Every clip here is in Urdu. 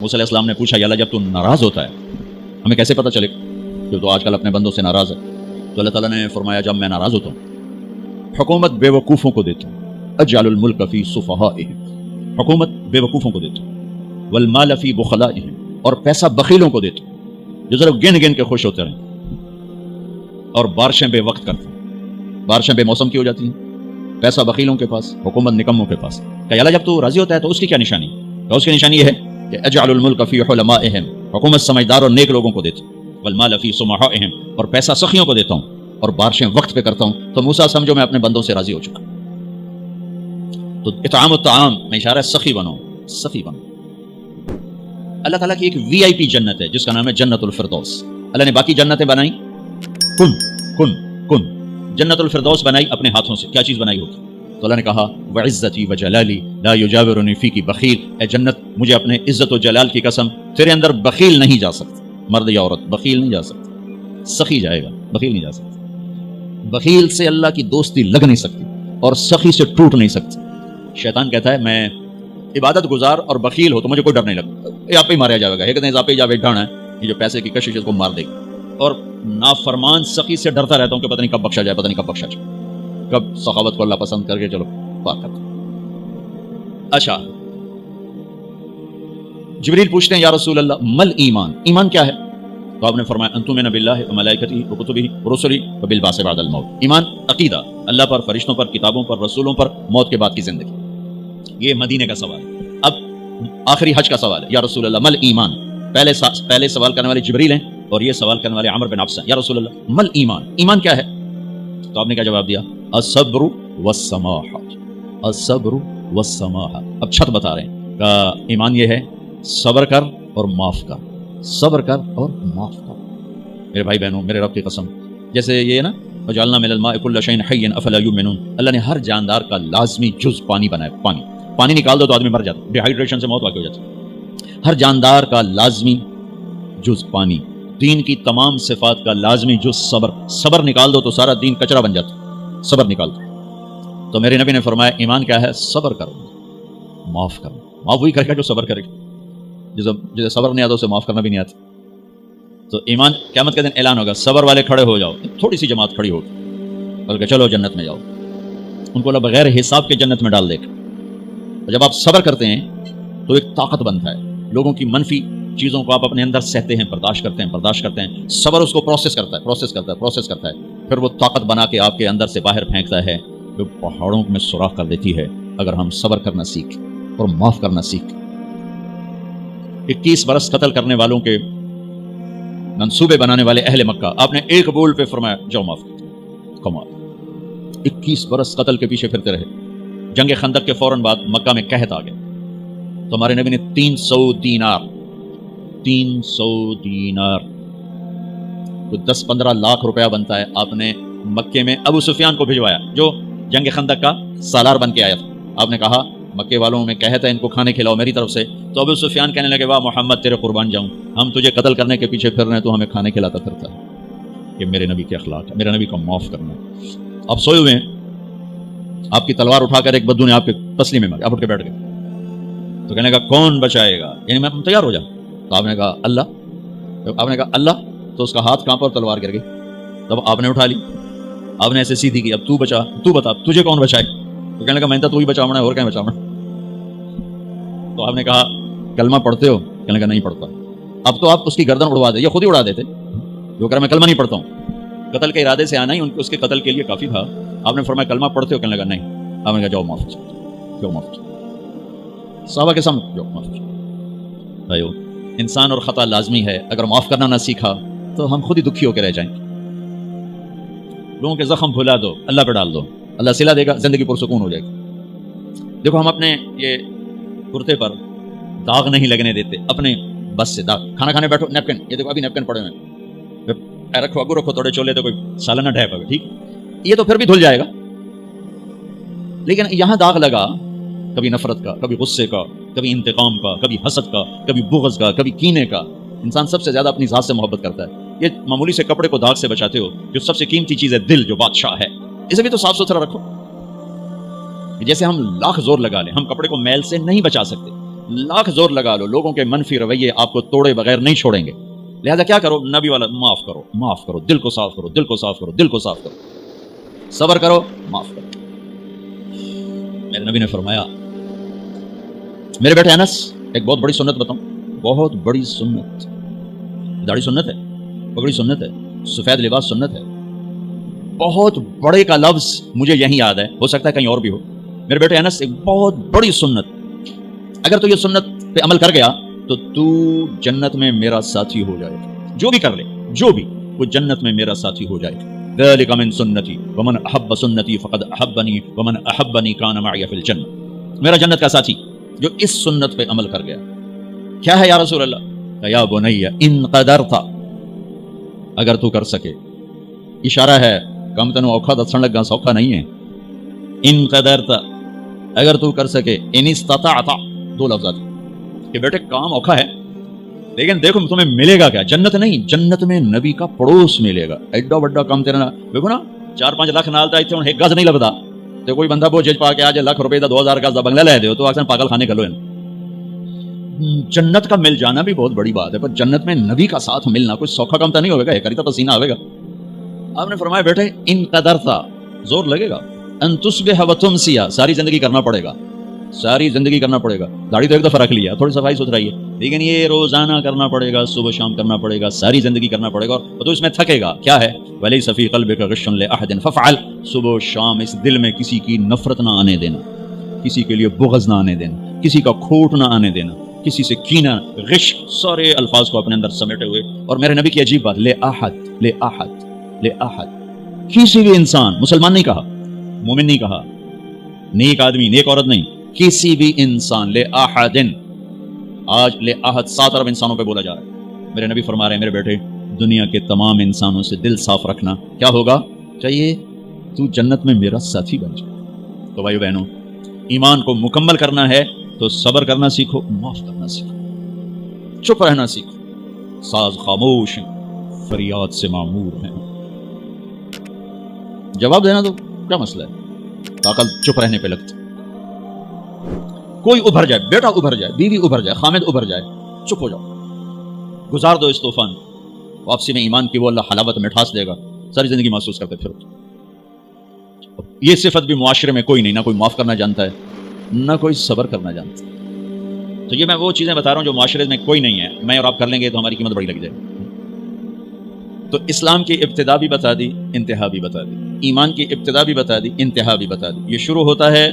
موسیٰ علیہ السلام نے پوچھا یا اللہ جب تو ناراض ہوتا ہے ہمیں کیسے پتہ چلے کہ تو آج کل اپنے بندوں سے ناراض ہے؟ تو اللہ تعالیٰ نے فرمایا جب میں ناراض ہوتا ہوں حکومت بے وقوفوں کو دیتا ہوں، اجعل الملک فی صفہائہم، حکومت بے وقوفوں کو دیتا ہوں، والمال فی بخلائہم، اور پیسہ بخیلوں کو دیتا ہوں جو ذرا گن گن کے خوش ہوتے رہیں، اور بارشیں بے وقت کرتے ہیں، بارشیں بے موسم کی ہو جاتی ہیں، پیسہ بخیلوں کے پاس، حکومت نکموں کے پاس۔ کہ اللہ جب تو راضی ہوتا ہے تو اس کی کیا نشانی؟ تو اس کی نشانی یہ ہے کہ اجعل الملک فی حلمائہم، حکومت سمجھدار اور نیک لوگوں کو دیتا ہوں، والمال فی سمحائہم، اور پیسہ سخیوں کو دیتا ہوں، اور بارشیں وقت پہ کرتا ہوں۔ تو موسیٰ سمجھو میں اپنے بندوں سے راضی ہو چکا۔ تو اطعام الطعام میں اشارہ ہے سخی بنو، سخی بنو۔ اللہ تعالیٰ کی ایک وی آئی پی جنت ہے جس کا نام ہے جنت الفردوس۔ اللہ نے باقی جنتیں بنائی کن کن کن، جنت الفردوس بنائی اپنے ہاتھوں سے۔ کیا چیز بنائی ہوگی؟ تو اللہ نے کہا وعزتی وجلالی لا یجاورنی فیکی بخیل، اے جنت مجھے اپنے عزت و جلال کی قسم تیرے اندر بخیل نہیں جا سکتا، مرد یا عورت بخیل نہیں جا سکتا، سخی جائے گا، بخیل نہیں جا سکتا۔ بخیل سے اللہ کی دوستی لگ نہیں سکتی اور سخی سے ٹوٹ نہیں سکتی۔ شیطان کہتا ہے میں عبادت گزار اور بخیل ہو تو مجھے کوئی ڈر نہیں لگتا، یہ آپ ہی مارا جائے گا، ایک دن آپ ہی جا بیٹھانا ہے، یہ جو پیسے کی کشش اس کو مار دے گی۔ اور نافرمان سخی سے ڈرتا رہتا ہوں کہ پتہ نہیں کب بخشا جائے، پتہ نہیں کب بخشا جائے، کب سخاوت کو اللہ پسند کر کے چلو پاک کرتا۔ اچھا جبریل پوچھتے ہیں یا رسول اللہ مل ایمان، ایمان کیا ہے؟ تو آپ نے فرمایا ان تؤمن باللہ وملائکتہ وکتبہ ورسلہ وبالبعث بعد الموت۔ ایمان عقیدہ، اللہ پر، فرشتوں پر، کتابوں پر، رسولوں پر، موت کے بعد کی زندگی۔ یہ مدینے کا سوال ہے۔ اب آخری حج کا سوال ہے یا رسول اللہ مل ایمان۔ پہلے سوال کرنے والے جبریل ہیں اور یہ سوال کرنے والے عمرو بن عبس ہیں۔ یا رسول اللہ مل ایمان، ایمان کیا ہے؟ تو آپ نے کیا جواب دیا؟ الصبر والسماحہ، الصبر والسماحہ۔ اب چھت بتا رہے ہیں کہ ایمان یہ ہے صبر کر اور معاف کر، صبر کر اور معاف کر۔ میرے بھائی بہنوں، میرے رب کی قسم، جیسے یہ نا وجعلنا من الماء كل شيء حي افلا يؤمنون، اللہ نے ہر جاندار کا لازمی جز پانی بنایا۔ پانی نکال دو تو آدمی مر جاتا، ڈی ہائیڈریشن سے موت واقع ہو جاتی۔ ہر جاندار کا لازمی جز پانی، دین کی تمام صفات کا لازمی جز صبر، صبر نکال دو تو سارا دین کچرا بن جاتا، صبر نکال دو۔ تو میرے نبی نے فرمایا ایمان کیا ہے؟ صبر کرو، معاف کرو۔ معاف وہی کرے گا جو صبر کرے گا، جسے صبر نہیں آتا اسے معاف کرنا بھی نہیں آتا۔ تو ایمان قیامت کے دن اعلان ہوگا صبر والے کھڑے ہو جاؤ، تھوڑی سی جماعت کھڑی ہوگی، بلکہ چلو جنت میں جاؤ، ان کو اللہ بغیر حساب کے جنت میں ڈال دے گا۔ جب آپ صبر کرتے ہیں تو ایک طاقت بنتا ہے، لوگوں کی منفی چیزوں کو آپ اپنے اندر سہتے ہیں، برداشت کرتے ہیں، صبر اس کو پروسیس کرتا ہے، پھر وہ طاقت بنا کے آپ کے اندر سے باہر پھینکتا ہے جو پہاڑوں میں سوراخ کر دیتی ہے اگر ہم صبر کرنا سیکھ اور معاف کرنا سیکھ۔ 21 برس قتل کرنے والوں کے منصوبے بنانے والے اہل مکہ، آپ نے ایک بول پہ فرمایا جاؤ معاف کرو، کمال۔ 21 برس قتل کے پیچھے پھرتے رہے۔ جنگ خندق کے فوراً بعد مکہ میں قحط آ گیا تو ہمارے نبی نے 300 دینار تو 10-15 لاکھ روپیہ بنتا ہے، آپ نے مکے میں ابو سفیان کو بھجوایا جو جنگ خندق کا سالار بن کے آیا تھا۔ آپ نے کہا مکے والوں میں کہتا ہے ان کو کھانے کھلاؤ میری طرف سے۔ تو ابو سفیان کہنے لگے واہ محمد تیرے قربان جاؤں، ہم تجھے قتل کرنے کے پیچھے پھر رہے ہیں تو ہمیں کھانے کھلاتا پھرتا ہے۔ یہ میرے نبی کے اخلاق ہے، میرے نبی کو معاف کرنا ہے۔ آپ سوئے ہوئے ہیں، آپ کی تلوار اٹھا کر ایک بدو نے آپ کے تسلی میں ماری، آپ اٹھ کے بیٹھ گئے تو کہنے لگا کون بچائے گا، یعنی میں تیار ہو جاؤں۔ تو آپ نے کہا اللہ، آپ نے کہا اللہ، تو اس کا ہاتھ کانپا اور تلوار گر گئی۔ تب آپ نے اٹھا لی، آپ نے ایسے سیدھی کی، اب تو بچا، تو بتا تجھے کون بچائے؟ تو کہنے لگا میں تو ہی بچاؤں اور کہیں بچاؤں۔ تو آپ نے کہا کلمہ پڑھتے ہو؟ کہنے لگا نہیں پڑھتا۔ اب تو آپ اس کی گردن اڑوا دے، یا خود ہی اڑا دیتے، جو کہہ رہا میں کلمہ نہیں پڑھتا ہوں۔ قتل کے ارادے سے آنا ہی اس کے قتل کے لیے کافی تھا۔ آپ نے فرمایا کلمہ پڑھتے ہو؟ کہنے لگا نہیں۔ آپ نے کہا جاؤ معاف جاؤ معاف جاؤ، صحابہ کے سامنے جاؤ معاف جاؤ۔ بھائیو انسان اور خطا لازمی ہے، اگر معاف کرنا نہ سیکھا تو ہم خود ہی دکھی ہو کے رہ جائیں گے۔ لوگوں کے زخم بھلا دو، اللہ پہ ڈال دو، اللہ صلہ دے گا، زندگی پرسکون ہو جائے گی۔ دیکھو ہم اپنے یہ کرتے پر داغ نہیں لگنے دیتے، اپنے بس سے داغ، کھانا کھانے بیٹھو نیپکن، یہ دیکھو ابھی نیپکن پڑے ہوئے، رکھو اگو رکھو تھوڑے چولے تو کوئی سالہ نہ ڈھے پا، ٹھیک یہ تو پھر بھی دھل جائے گا، لیکن یہاں داغ لگا کبھی نفرت کا، کبھی غصے کا، کبھی انتقام کا، کبھی حسد کا، کبھی بغض کا، کبھی کینے کا۔ انسان سب سے زیادہ اپنی ذات سے محبت کرتا ہے۔ یہ معمولی سے کپڑے کو داغ سے بچاتے ہو، جو سب سے قیمتی چیز ہے دل، جو بادشاہ ہے، اسے بھی تو صاف ستھرا رکھو۔ جیسے ہم لاکھ زور لگا لیں، ہم کپڑے کو میل سے نہیں بچا سکتے، لاکھ زور لگا لو، لوگوں کے منفی رویے آپ کو توڑے بغیر نہیں چھوڑیں گے. لہذا کیا کرو؟ نبی والا معاف کرو، معاف کرو، دل کو صاف کرو، دل کو صاف کرو، دل کو صاف کرو، صبر کرو، معاف کرو. میرے نبی نے فرمایا، میرے بیٹے انس ایک بہت بڑی سنت بتاؤں، بہت بڑی سنت. داڑھی سنت ہے، پگڑی سنت ہے، سفید لباس سنت ہے. بہت بڑے کا لفظ مجھے یہیں یاد ہے، ہو سکتا ہے کہیں اور بھی ہو. میرے بیٹے انس ایک بہت بڑی سنت، اگر تو یہ سنت پہ عمل کر گیا تو جنت میں میرا ساتھی ہو جائے. جو بھی کر لے، جو بھی، وہ جنت میں میرا ساتھی ہو جائے. ذلک من سنتی ومن احب سنتی فقد احبنی ومن احبنی کان معی فی الجنہ. میرا جنت کا ساتھی جو اس سنت پہ عمل کر گیا. کیا ہے یا رسول اللہ؟ یا بنی ان قدرت، اگر تو کر سکے. اشارہ ہے کم تنو اوکھا دسن لگا، سوکھا نہیں ہے. ان قدرت، اگر تو کر سکے. ان استطاعت، دو لفظات کہ بیٹے کام اوکھا ہے لیکن دیکھو تمہیں ملے گا کیا؟ جنت نہیں، جنت میں نبی کا پڑوس ملے گا. ایڈا بڑا کام تیرا. دیکھو نا 4-5 لاکھ نال تے ہن ایک گز نہیں لبدا تے کوئی بندہ بوجھ پا کے آج لاکھ روپے دا 2000 گز دا بنگلہ لے دیو تو اکثر پاگل خانے کلو. جنت کا مل جانا بھی بہت بڑی بات ہے، پر جنت میں نبی کا ساتھ ملنا کوئی سوکھا کام تو نہیں ہوگا. ایک کریتا پسینہ آئے گا. آپ نے فرمایا بیٹے ان قدر تھا، زور لگے گا. ان تصبح وتمسی، ساری زندگی کرنا پڑے گا، ساری زندگی کرنا پڑے گا. داڑھی تو ایک دفعہ رکھ لیا، تھوڑی صفائی ستھرائی ہے، لیکن یہ روزانہ کرنا پڑے گا، صبح شام کرنا پڑے گا، ساری زندگی کرنا پڑے گا. اور تو اس میں تھکے گا. کیا ہے؟ ولیس فی قلبک غش لأحد فافعل. صبح و شام اس دل میں کسی کی نفرت نہ آنے دینا، کسی کے لیے بغض نہ آنے دینا، کسی کا کھوٹ نہ آنے دینا، کسی سے کینہ، غش، سارے الفاظ کو اپنے اندر سمیٹے ہوئے. اور میرے نبی کی عجیب بات، لے احد، لے احد، لے احد، کسی بھی انسان، مسلمان نہیں کہا، مومن نہیں کہا، نیک آدمی، نیک عورت نہیں، کسی بھی انسان. لے احدن، آج لے احد 7 ارب انسانوں پہ بولا جا رہا ہے. میرے نبی فرما رہے ہیں میرے بیٹے دنیا کے تمام انسانوں سے دل صاف رکھنا. کیا ہوگا؟ چاہیے تو جنت میں میرا ساتھی بن جائے. تو بھائی بہنوں، ایمان کو مکمل کرنا ہے تو صبر کرنا سیکھو، معاف کرنا سیکھو، چپ رہنا سیکھو. ساز خاموش ہیں، فریاد سے معمور ہیں. جواب دینا تو کیا مسئلہ ہے؟ طاقت چپ رہنے پہ لگتی. کوئی ابھر جائے، بیٹا ابھر جائے، بیوی ابھر جائے، خامد ابھر جائے، چپ ہو جاؤ، گزار دو اس طوفان. واپسی میں ایمان کی وہ اللہ حلاوت مٹھاس دے گا، ساری زندگی محسوس کرتے پھرو. یہ صفت بھی معاشرے میں کوئی نہیں، نہ کوئی معاف کرنا جانتا ہے، نہ کوئی صبر کرنا جانتا ہے. تو یہ میں وہ چیزیں بتا رہا ہوں جو معاشرے میں کوئی نہیں ہے. میں اور آپ کر لیں گے تو ہماری قیمت بڑی لگ جائے گی. تو اسلام کی ابتدا بھی بتا دی، انتہا بھی بتا دی. ایمان کی ابتدا بھی بتا دی، انتہا بھی بتا دی. یہ شروع ہوتا ہے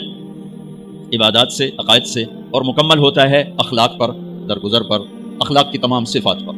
عبادات سے، عقائد سے، اور مکمل ہوتا ہے اخلاق پر، درگزر پر، اخلاق کی تمام صفات پر.